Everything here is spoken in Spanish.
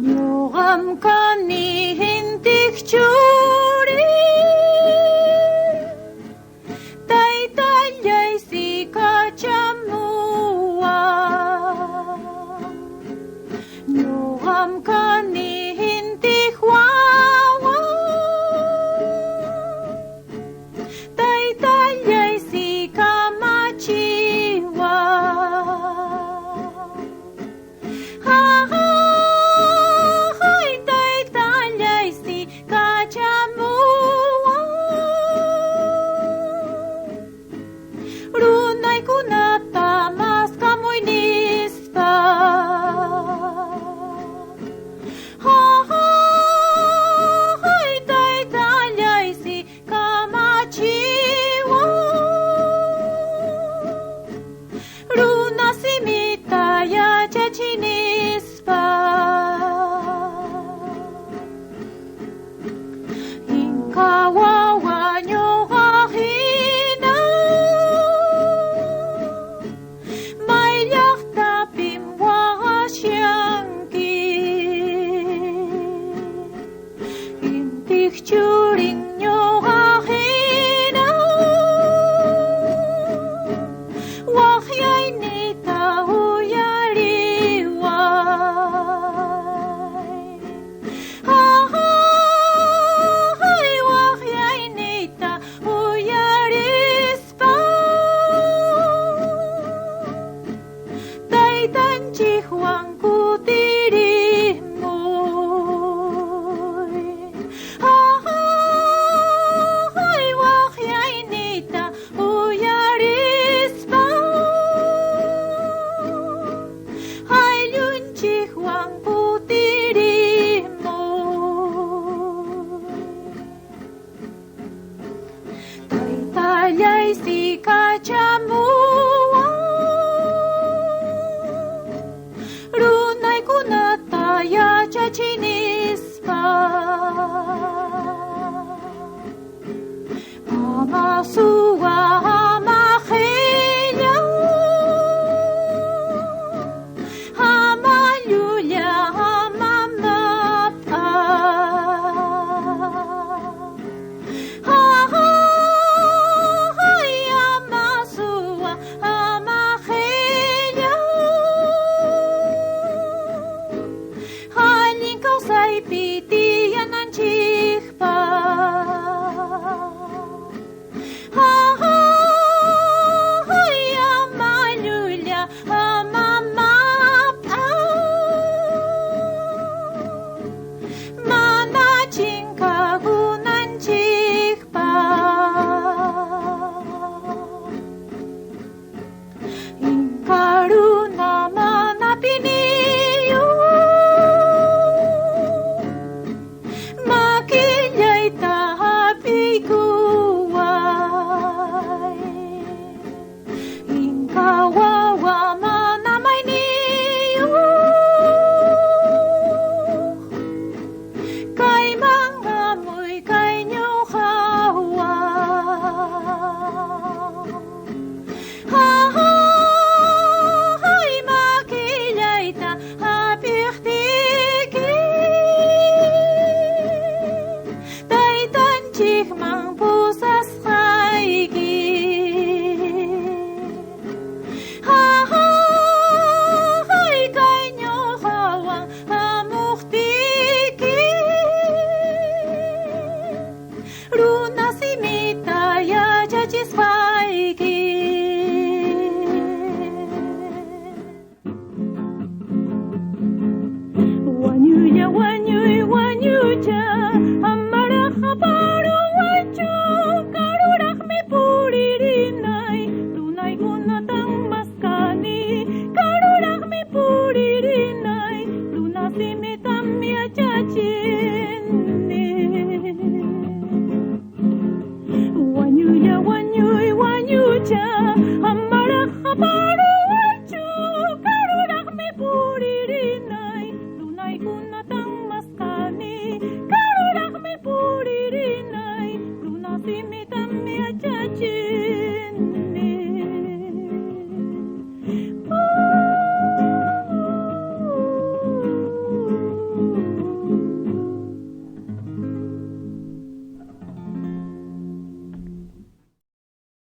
묘함 간이 힌틱 주리 tay tay dây si ca chamua nhu ham ca ni hin ti khwa tay tay dây si ca ma chi wa ha ha hai tay tay dây si ca chamua Runay kunata mas kamoy nispa Ha ha Hay tay talyay si kamachiwa Runa simita ya chachinispa Inkawawa nyo hahina Churing nyo hahina Wahyay ni tahuyariway Ha ha Hay wahyay ni tahuyarispa Tay tan chi huang kutiri Talyay si kachamua Runay kunataya chachinispa Amasuwa amakhilya Amalyulya amamapa Piti